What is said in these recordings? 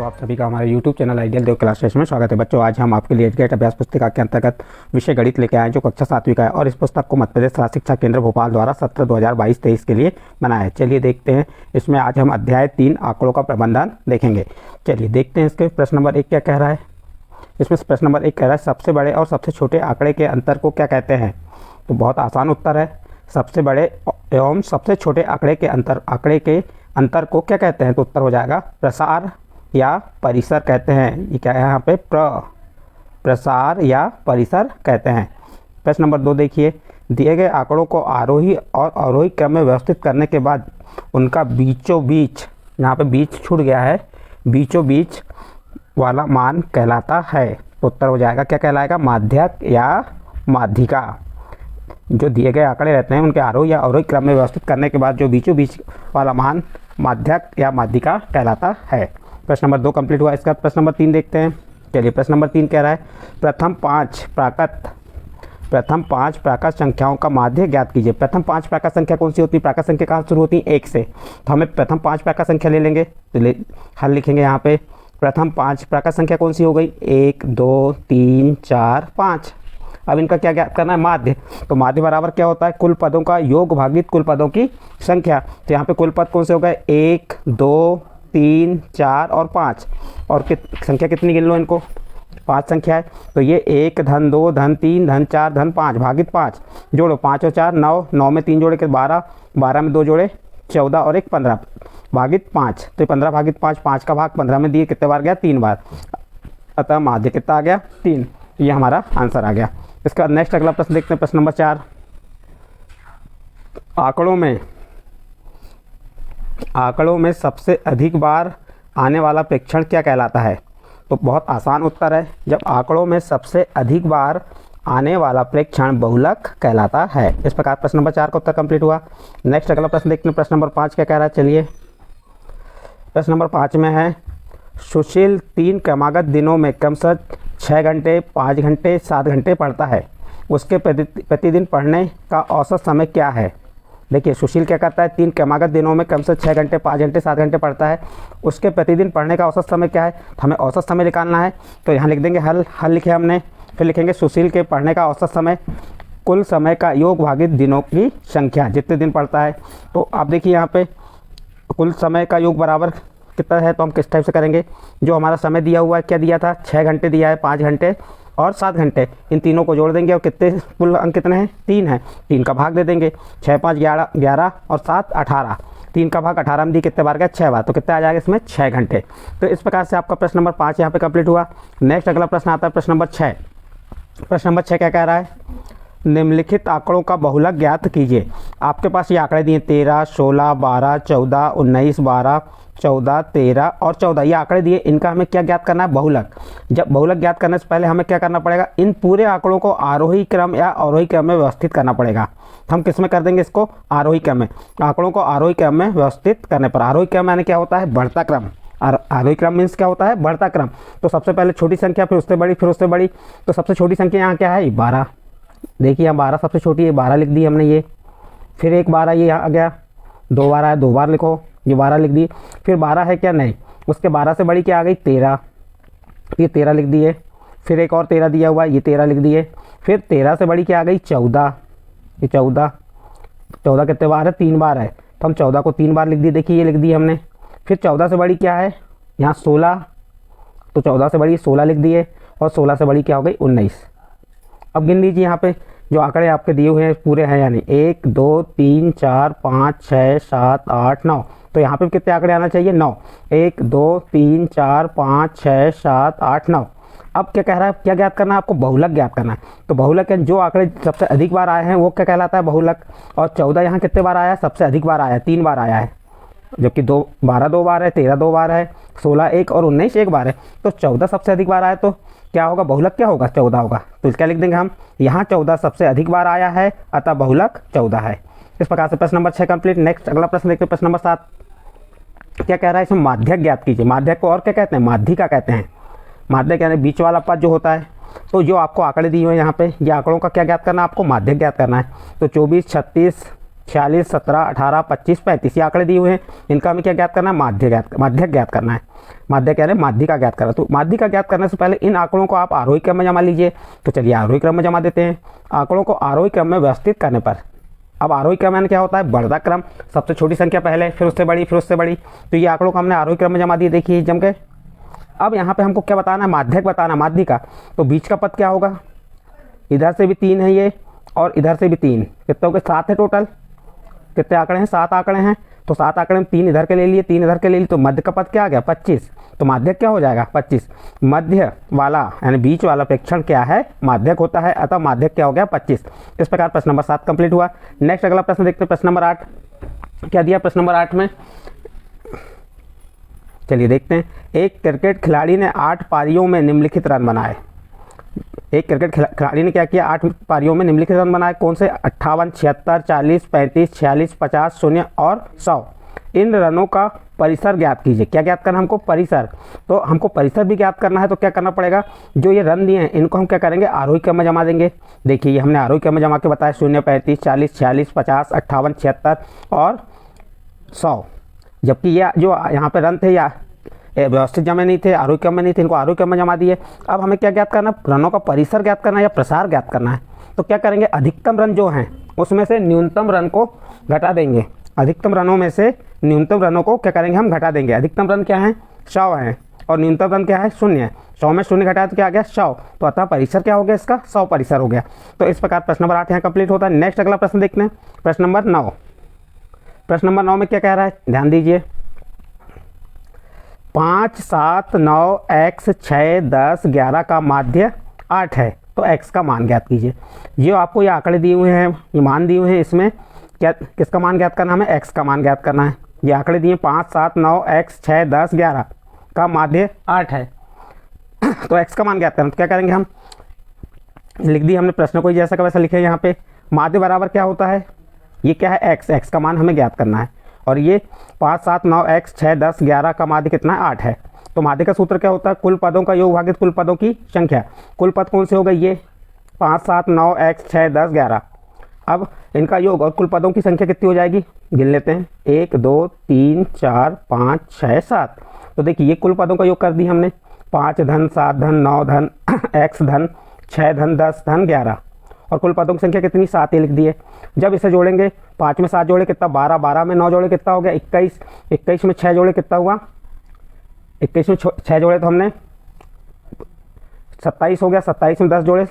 तो आप सभी का हमारे YouTube चैनल आइडियल देव क्लासेस में स्वागत है। बच्चों, आज हम आपके लिए एचगेट अभ्यास पुस्तिका के अंतर्गत विषय गणित लेके आए हैं, जो कक्षा 7वीं का है और इस पुस्तक को मध्य प्रदेश राज्य शिक्षा केंद्र भोपाल द्वारा सत्र 2022-23 के लिए बनाया है। चलिए देखते हैं, इसमें आज हम अध्याय 3 आंकड़ों का प्रबंधन देखेंगे। चलिए देखते हैं इसके प्रश्न नंबर 1 क्या कह रहा है। इसमें प्रश्न नंबर 1 कह रहा है, सबसे बड़े और सबसे छोटे आंकड़े के अंतर को क्या कहते हैं। तो बहुत आसान उत्तर है, सबसे बड़े एवं सबसे छोटे आंकड़े के अंतर को क्या कहते हैं। तो उत्तर हो जाएगा प्रसार या परिसर कहते हैं। ये क्या है यहाँ पे, प्रसार या परिसर कहते हैं। प्रश्न नंबर 2 देखिए, दिए गए आंकड़ों को आरोही और अवरोही क्रम में व्यवस्थित करने के बाद उनका बीचों बीच, यहाँ पे बीच छूट गया है, बीचों बीच वाला मान कहलाता है। तो उत्तर हो जाएगा क्या कहलाएगा, माध्यक या माध्यिका। जो दिए गए आंकड़े रहते हैं उनके आरोही या अवरोही क्रम में व्यवस्थित करने के बाद जो बीचों बीच वाला मान माध्यक या माध्यिका कहलाता है। प्रश्न नंबर 2 कंप्लीट हुआ। इसका प्रश्न नंबर 3 देखते हैं। चलिए प्रश्न नंबर 3 कह रहा है, प्रथम पाँच प्राकृत संख्याओं का माध्य ज्ञात कीजिए। प्रथम 5 प्राकृत संख्या कौन सी होती है, प्राकृत संख्या कहाँ शुरू होती है, 1 से। तो हमें प्रथम 5 प्राकृत संख्या ले लेंगे, तो हल लिखेंगे यहाँ पे। प्रथम 5 प्राकृत संख्या कौन सी हो गई, 1 2 3 4 5। अब इनका क्या ज्ञात करना है, माध्य। तो माध्य बराबर क्या होता है, कुल पदों का योग भागित कुल पदों की संख्या। तो यहाँ पे कुल पद कौन से हो गए, 1 2 3 4 और 5। और संख्या कितनी गिन लो इनको, 5 संख्या है। तो ये 1 धन 2 धन 3 धन 4 धन 5 भागित 5। जोड़ो 5 और 4 9, 9 में 3 जोड़े के 12, 12 में 2 जोड़े 14 और 1 15 भागित 5। तो 15 भागित 5, 5 का भाग 15 में दिए कितने बार गया, 3 बार। अतः माध्य कितना आ गया, 3। ये हमारा आंसर आ गया। इसका नेक्स्ट अगला प्रश्न देखते हैं। प्रश्न नंबर 4, आंकड़ों में सबसे अधिक बार आने वाला प्रेक्षण क्या कहलाता है। तो बहुत आसान उत्तर है, जब आंकड़ों में सबसे अधिक बार आने वाला प्रेक्षण बहुलक कहलाता है। इस प्रकार प्रश्न नंबर 4 का उत्तर कंप्लीट हुआ। नेक्स्ट अगला प्रश्न देखते हैं। प्रश्न नंबर 5 क्या कह रहा है। चलिए प्रश्न नंबर 5 में है, सुशील 3 क्रमागत दिनों में क्रमशः 6 घंटे 5 घंटे 7 घंटे पढ़ता है। उसके प्रतिदिन पढ़ने का औसत समय क्या है। देखिए सुशील क्या करता है, 3 क्रमागत दिनों में क्रमशः 6 घंटे 5 घंटे 7 घंटे पढ़ता है। उसके प्रतिदिन पढ़ने का औसत समय क्या है। तो हमें औसत समय निकालना है। तो यहाँ लिख देंगे हल लिखे हमने, फिर लिखेंगे सुशील के पढ़ने का औसत समय कुल समय का योग भागित दिनों की संख्या, जितने दिन पढ़ता है। तो आप देखिए यहाँ पे कुल समय का योग बराबर कितना है। तो हम किस टाइप से करेंगे, जो हमारा समय दिया हुआ है, क्या दिया था, 6 घंटे दिया है, 5 घंटे और 7 घंटे, इन तीनों को जोड़ देंगे और कितने कुल अंक कितने हैं, 3 हैं। 3 का भाग दे देंगे, 6 5 11 और 7 18। 3 का भाग 18 में दी कितने बार गया, 6 बार। तो कितना आ जाएगा इसमें, 6 घंटे। तो इस प्रकार से आपका प्रश्न नंबर 5 यहाँ पे कंप्लीट हुआ। नेक्स्ट अगला प्रश्न आता है प्रश्न नंबर 6। प्रश्न नंबर 6 क्या कह रहा है, निम्नलिखित आंकड़ों का बहुलक ज्ञात कीजिए। आपके पास ये आंकड़े दिए 13 16 12 14 19 12 14 13 और 14, ये आंकड़े दिए। इनका हमें क्या ज्ञात करना है, बहुलक। जब बहुलक ज्ञात करने से पहले हमें क्या करना पड़ेगा, इन पूरे आंकड़ों को आरोही क्रम या अवरोही क्रम में व्यवस्थित करना पड़ेगा। हम किस में कर देंगे इसको, आरोही क्रम में। आंकड़ों को आरोही क्रम में व्यवस्थित करने पर, आरोही क्रम यानी क्या होता है, बढ़ता क्रम। आरोही क्रम मीन्स क्या होता है, बढ़ता क्रम। तो सबसे पहले छोटी संख्या, फिर उससे बड़ी, फिर उससे बड़ी। तो सबसे छोटी संख्या यहाँ क्या है, 12। देखिए यहाँ 12 सबसे छोटी है, 12 लिख दी हमने ये। फिर एक 12 ये यहाँ आ गया, 2 बार आया, 2 बार लिखो, ये 12 लिख दी। फिर 12 है क्या, नहीं, उसके 12 से बड़ी क्या आ गई, 13, ये 13 लिख दिए। फिर एक और 13 दिया हुआ, ये 13 लिख दिए। फिर 13 से बड़ी क्या आ गई, 14, ये 14 कितने बार है, 3 बार है। तो हम 14 को 3 बार लिख दिए, देखिए ये लिख दी हमने। फिर 14 से बड़ी क्या है, यहाँ 16, तो 14 से बड़ी 16 लिख दिए। और 16 से बड़ी क्या हो गई, 19। अब गिन लीजिए यहाँ पे जो आंकड़े आपके दिए हुए हैं पूरे हैं, यानी 1 2 3 4 5 6 7 8 9। तो यहाँ पे कितने आंकड़े आना चाहिए, 9। 1 2 3 4 5 6 7 8 9। अब क्या कह रहा है, क्या ज्ञात करना है आपको, बहुलक ज्ञात करना है। तो बहुलक जो आंकड़े सबसे अधिक बार आए हैं वो क्या कहलाता है, बहुलक। और 14 यहाँ कितने बार आया है, सबसे अधिक बार आया है, 3 बार आया है। जबकि 12 2 बार है, 13 2 बार है, 16 1 और 19 1 बार है। तो 14 सबसे अधिक बार आया, तो क्या होगा, बहुलक क्या होगा, 14 होगा। तो क्या लिख देंगे हम, यहाँ 14 सबसे अधिक बार आया है, अतः बहुलक 14 है। इस प्रकार से प्रश्न नंबर 6 कंप्लीट। नेक्स्ट अगला प्रश्न देखते हैं। प्रश्न नंबर 7 क्या कह रहा है, इसमें माध्यक ज्ञात कीजिए। माध्यक को और क्या कहते हैं, माध्यिका कहते हैं। माध्यक यानी बीच वाला पद जो होता है। तो जो आपको आंकड़े दिए हुए हैं यहाँ पे, ये आंकड़ों का क्या ज्ञात करना है आपको, माध्यक ज्ञात करना है। तो 24 36 46, 17, 18, 25, 35 ये आंकड़े दिए हुए हैं। इनका हमें क्या ज्ञात करना है? माध्यक ज्ञात करना है। माध्यक कह रहे हैं माध्यिका ज्ञात करना। तो माध्यिका ज्ञात करने से पहले इन आंकड़ों को आप आरोही क्रम में जमा लीजिए। तो चलिए आरोही क्रम में जमा देते हैं। आंकड़ों को आरोही क्रम में व्यवस्थित करने पर, अब आरोही क्रम में क्या होता है? बढ़ता क्रम, सबसे छोटी संख्या पहले, फिर उससे बड़ी, फिर उससे बड़ी। तो ये आंकड़ों को हमने आरोही क्रम में जमा दिए, देखिए जम के। अब यहाँ पे हमको क्या बताना है? माध्यक बताना, माध्यिका। तो बीच का पद क्या होगा? इधर से भी 3 है ये और इधर से भी 3, कितने हो गए? 7 है टोटल। कितने आंकड़े हैं? 7 आंकड़े हैं। तो 7 आंकड़े में 3 इधर के ले लिए, 3 इधर के ले लिए, तो मध्य का पद क्या आ गया? 25। तो माध्यक क्या हो जाएगा? 25। मध्य वाला यानी बीच वाला प्रेक्षण क्या है? माध्यक होता है। अतः माध्यक क्या हो गया? 25। इस प्रकार प्रश्न नंबर 7 कंप्लीट हुआ। नेक्स्ट अगला प्रश्न देखते हैं, प्रश्न नंबर 8 क्या दिया? प्रश्न नंबर 8 में चलिए देखते हैं। एक क्रिकेट खिलाड़ी ने 8 पारियों में निम्नलिखित रन बनाए। एक क्रिकेट खिलाड़ी ने क्या किया? 8 पारियों में निम्नलिखित रन बनाए। कौन से? 58, 76, 40, 35, 46, 50, 0 और 100। इन रनों का परिसर ज्ञात कीजिए। क्या ज्ञात करना हमको? परिसर। तो हमको परिसर भी ज्ञात करना है, तो क्या करना पड़ेगा? जो ये रन दिए हैं इनको हम क्या करेंगे? आरोही क्रम में जमा देंगे। देखिए ये हमने आरोही क्रम में जमा के बताया, 0, 35, 40, 46, 50, 58, 76 और 100। जबकि ये जो यहाँ पे रन थे या व्यवस्थित जमा नहीं थे, आरोही क्रम में नहीं थे, इनको आरोही क्रम में जमा दिए। अब हमें क्या ज्ञात करना? रनों का परिसर ज्ञात करना है या प्रसार ज्ञात करना है। तो क्या करेंगे? अधिकतम रन जो हैं उसमें से न्यूनतम रन को घटा देंगे। अधिकतम रनों में से न्यूनतम रनों को क्या करेंगे? हम घटा देंगे। अधिकतम रन क्या है? 100 है और न्यूनतम रन क्या है? 0 है। 100 में 0 घटाया तो क्या आ गया? 100। तो अतः परिसर क्या हो गया इसका? 100 परिसर हो गया। तो इस प्रकार प्रश्न नंबर 8 यहाँ कंप्लीट होता है। नेक्स्ट अगला प्रश्न देखते हैं, प्रश्न नंबर 9। प्रश्न नंबर 9 में क्या कह रहा है? ध्यान दीजिए। 5, 7, 9, x, 6, 10, 11 का माध्य 8 है। तो x का मान ज्ञात कीजिए। ये आपको ये आंकड़े दिए हुए हैं, ये मान दिए हुए हैं, इसमें क्या किसका मान ज्ञात करना? हमें x का मान ज्ञात करना है। ये आंकड़े दिए 5, 7, 9, x, 6, 10, 11 का माध्य 8 है। तो x का मान ज्ञात करना, तो क्या करेंगे? हम लिख दिए हमने, प्रश्न को जैसा का वैसा लिखे। यहाँ पे माध्य बराबर क्या होता है? ये क्या है? x का मान हमें ज्ञात करना है। और ये 5, 7, 9, x, 6, 10, 11 का माध्य कितना है? 8 है। तो माध्य का सूत्र क्या होता है? कुल पदों का योग भागित कुल पदों की संख्या। कुल पद कौन से हो गए? ये 5, 7, 9, x, 6, 10, 11। अब इनका योग और कुल पदों की संख्या कितनी हो जाएगी? गिन लेते हैं। 1, 2, 3, 4, 5, 6, 7। तो देखिए ये कुल पदों का योग कर दी हमने। 5 धन 7 धन 9 धन x धन 6 धन 10 धन 11 और कुल पदों की संख्या कितनी? 7 ही लिख दिए। जब इसे जोड़ेंगे, 5 में 7 जोड़े कितना? 12, 12 में 9 जोड़े कितना हो गया? 21, 21 में 6 जोड़े कितना हुआ? 21 में 6 जोड़े तो हमने 27 हो गया। 27 में 10 जोड़े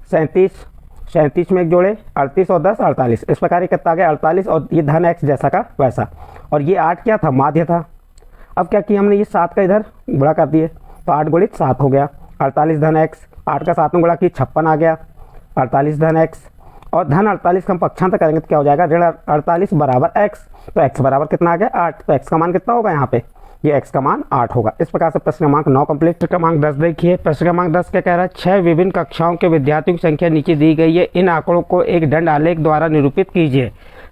37, 37 में 1 जोड़े 38 और 10 48। इस प्रकार ये कितना आ गया? 48। और ये धन x जैसा का वैसा। और ये 8 क्या था? माध्य था। अब क्या किया हमने? ये 7 का इधर गुणा कर दिए, तो 8 गुणित 7 हो गया। 48 धन x, 8 का 7 में गुणा की 56 आ गया। 48 धन x और धन 48 का हम पक्षांतर करेंगे तो क्या हो जाएगा? ऋण 48 बराबर x। तो x बराबर कितना आ गया? 8। तो x का मान कितना होगा यहाँ पे? ये x का मान 8 होगा। इस प्रकार से प्रश्न क्रमांक 9 कंप्लीट। प्रश्न क्रमांक 10 देखिए। प्रश्न क्रमांक 10 क्या कह रहा है? 6 विभिन्न कक्षाओं के विद्यार्थियों की संख्या नीचे दी गई है। इन आंकड़ों को एक दंड आलेख द्वारा निरूपित कीजिए।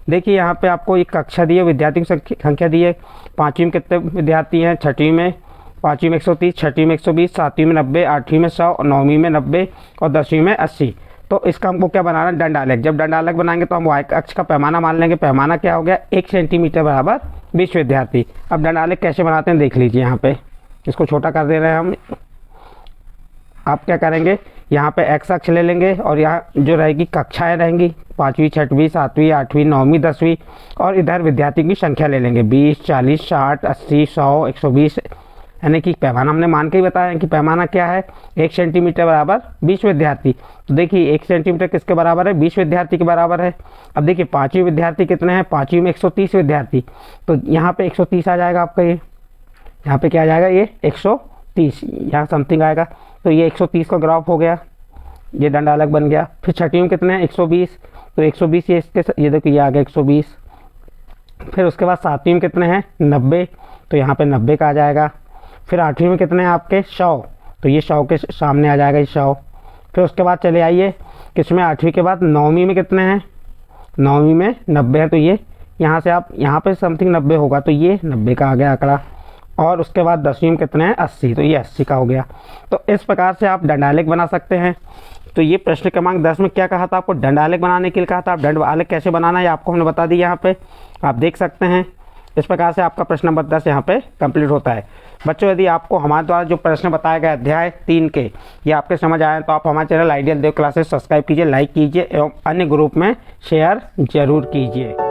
देखिए यहाँ पे आपको एक कक्षा दी है, विद्यार्थियों की संख्या दी है। 5वीं में कितने विद्यार्थी हैं? 6वीं में 130, 6वीं में 120, 7वीं में 90, 8वीं में 100, 9वीं में 90 और 10वीं में 80। तो इसका हमको क्या बनाना है? दंड आलेख। जब दंड आलेख बनाएंगे तो हम y अक्ष का पैमाना मान लेंगे। पैमाना क्या हो गया? 1 सेंटीमीटर बराबर 20 विद्यार्थी। अब दंड आलेख कैसे बनाते हैं देख लीजिए। यहाँ पे इसको छोटा कर दे रहे हैं हम। आप क्या करेंगे? यहाँ पे x अक्ष ले लेंगे और यहाँ जो रहेगी कक्षाएँ रहेंगी, 5वीं, 6वीं, 7वीं, 8वीं, 9वीं, 10वीं। और इधर विद्यार्थी की संख्या ले लेंगे 20, 40, 60, 80, 100, 120। यानी कि पैमाना हमने मान के ही बताया कि पैमाना क्या है? 1 सेंटीमीटर बराबर 20 विद्यार्थी। तो देखिए 1 सेंटीमीटर किसके बराबर है? 20 विद्यार्थी के बराबर है। अब देखिए 5वीं विद्यार्थी कितने हैं? 5वीं में 130 विद्यार्थी। तो यहाँ पे 130 आ जाएगा आपका। ये यहाँ पे क्या आ जाएगा? ये 130 यहाँ समथिंग आएगा। तो ये 130 का ग्राफ हो गया, ये दंड आलेख बन गया। फिर 6वीं में कितने हैं? 120। तो 120 ये इसके, ये देखो ये आ गया 120। फिर उसके बाद 7वीं में कितने हैं? 90। तो यहाँ पे 90 का आ जाएगा। फिर 8वीं में कितने हैं आपके? 100। तो ये 100 के सामने आ जाएगा ये 100। फिर उसके बाद चले आइए किसमें? 8वीं के बाद 9वीं में कितने हैं? 9वीं में 90 है। तो ये यहाँ से आप यहाँ पे समथिंग 90 होगा, तो ये 90 का आ गया आंकड़ा। और उसके बाद 10वीं में कितने हैं 80, तो ये 80 का हो गया। तो इस प्रकार से आप दंड आलेख बना सकते हैं। तो ये प्रश्न क्रमांक 10 में क्या कहा था आपको, दंड आलेख बनाने के लिए कहा था। आप दंड आलेख कैसे बनाना है आपको हमने बता दिया, यहाँ पे आप देख सकते हैं। इस प्रकार से आपका प्रश्न नंबर 10 यहाँ पे कंप्लीट होता है। बच्चों यदि आपको हमारे द्वारा जो प्रश्न बताए गए अध्याय 3 के ये आपके समझ आए तो आप हमारे चैनल आइडियल देव क्लासेस सब्सक्राइब कीजिए, लाइक कीजिए एवं अन्य ग्रुप में शेयर जरूर कीजिए।